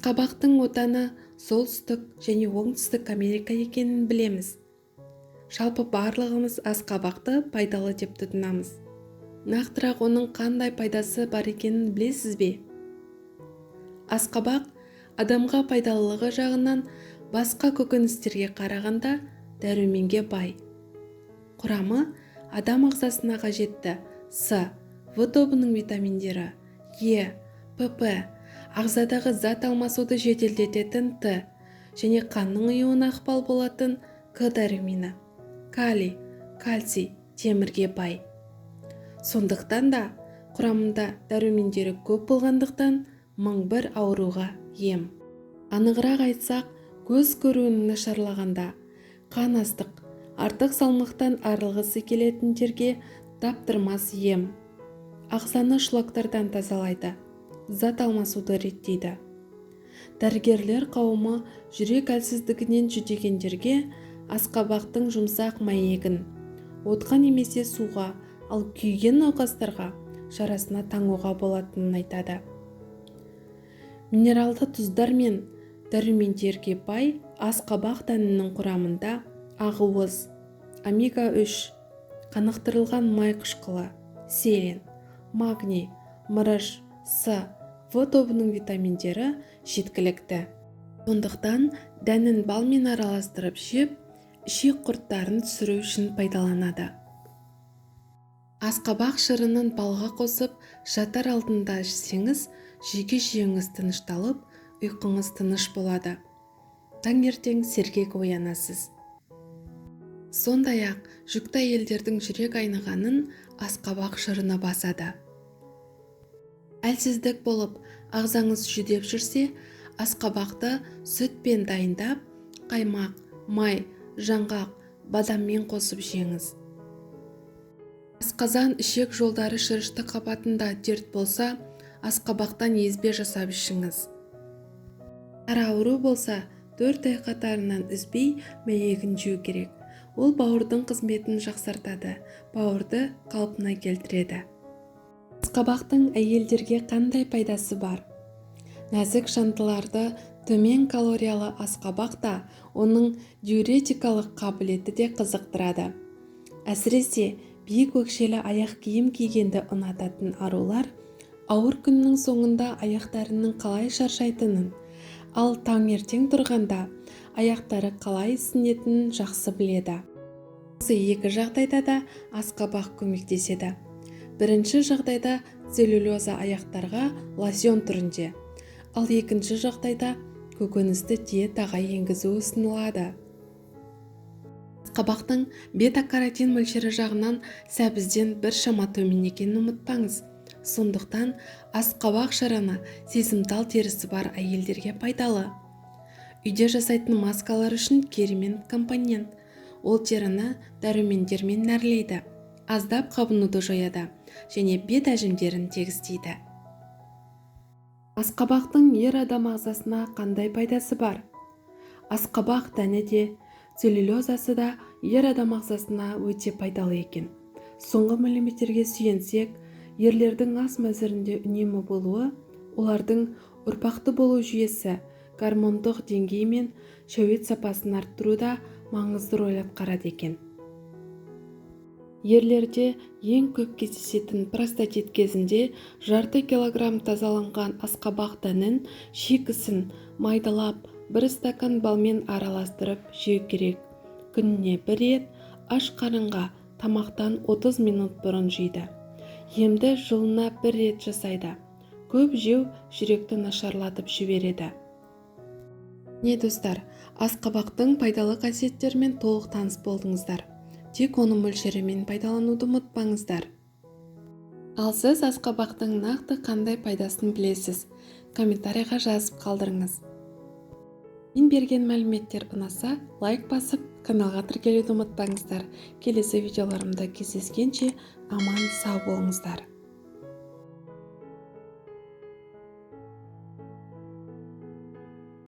Асқабақтың отаны солтүстік және оңтүстік Америка екенін білеміз. Жалпы барлығымыз асқабақты пайдалы деп тұтынамыз. Нақтырақ оның қандай пайдасы бар екенін білесіз бе? Асқабақ адамға пайдалылығы жағынан басқа көкөністерге қарағанда дәруменге бай. Құрамы адам ағзасына қажетті С, В тобының витаминдері, Е, ПП, ағзадағы зат алмасуды жеделдететін Т және қанның ұюына ықпал болатын К дәрумені, калий, кальций, темірге бай. Сондықтан да құрамында дәрумендері көп болғандықтан 1001 ауруға ем. Анығырақ айтсақ, көз көруінің нашарлағанда, қан астық, артық салмақтан арылғысы келетіндерге таптырмас ем. Ағзаны шлактардан тазалайды, зат алмасуды реттейді. Дәрігерлер қауымы жүрек әлсіздігінен жүдегендерге асқабақтың жұмсақ майегін отқа немесе суға, ал күйген науқастарға жарасына таңуға болатынын айтады. Минералды тұздар мен дәрумендерге бай асқабақ дәнінің құрамында ақуыз, омега-3, қанықтырылған май қышқылы, селен, магний, мырыш, С, В тобының витаминдері жеткілікті. Сондықтан дәнін балмен араластырып жеп, ішек құрттарын түсіру үшін пайдаланады. Асқабақ шырынын балға қосып, жатар алдында ішсеңіз, жүйке жүйеңіз тынышталып, ұйқыңыз тыныш болады. Таңертең сергек оянасыз. Сондай-ақ жүкті әйелдердің жүрек айнығанын асқабақ шырыны басады. Әлсіздік болып, ағзаңыз жүдеп жүрсе, асқабақты сүтпен дайындап, қаймақ, май, жаңғақ, бадаммен қосып жеңіз. Асқазан ішек жолдары шырышты қабатында дерт болса, асқабақтан езбе жасап ішіңіз. Ара ауру болса, 4 ай қатарынан үзбей мәйегін жеу керек. Ол бауырдың қызметін жақсартады, бауырды қалпына келтіреді. Асқабақтың әйелдерге қандай пайдасы бар? Нәзік жандыларды төмен калориялы асқабақ та оның диуретикалық қабілеті де қызықтырады. Әсіресе биік өкшелі аяқ киім кигенді ұнататын арулар ауыр күннің соңында аяқтарының қалай шаршайтынын, ал таңертең тұрғанда аяқтары қалай ісінетінін жақсы біледі. Осы екі жағдайда да асқабақ көмектеседі. Бірінші жағдайда целлюлеза аяқтарға лосьон түрінде, ал екінші жағдайда көкөністі диетаға енгізу ұсынылады. Асқабақтың бета-каротин мөлшері жағынан сәбізден біршама төмен екенін ұмытпаңыз. Сондықтан асқабақ шырыны сезімтал терісі бар әйелдерге пайдалы. Үйде жасайтын маскалар үшін керемет компонент. Ол теріні дәрумендермен нәрлейді, аздап қабынуды жояды және бет әжімдерін тегістейді. Асқабақтың ер адам ағзасына қандай пайдасы бар? Асқабақ дәні де, целлюлезасы да ер адам ағзасына өте пайдалы екен. Соңғы мәліметтерге сүйенсек, ерлердің ас мәзірінде үнемі болуы, олардың ұрпақты болу жүйесі, гормондық деңгей мен шәует сапасын арттыруда маңызды рөл атқарады екен. Ерлерде ең көп кездесетін простатит кезінде жарты килограмм тазаланған асқабақ дәнін шикісін майдалап 1 стакан балмен араластырып жеу керек. Күніне 1 рет аш қарынға тамақтан 30 минут бұрын жейді. Емді жылына 1 рет жасайды. Көп жеу жүректі нашарлатып жібереді. Не достар, асқабақтың пайдалы қасиеттерімен толық таныс болдыңыздар. Тек оны мөлшерімен пайдалануды ұмытпаңыздар. Ал сіз асқабақтың нақты қандай пайдасын білесіз? Комментарийға жазып қалдырыңыз. Мен берген мәліметтер ұнаса, лайк басып, каналға тіркелуді ұмытпаңыздар. Келесі видеоларымда кездескенше аман сау болыңыздар.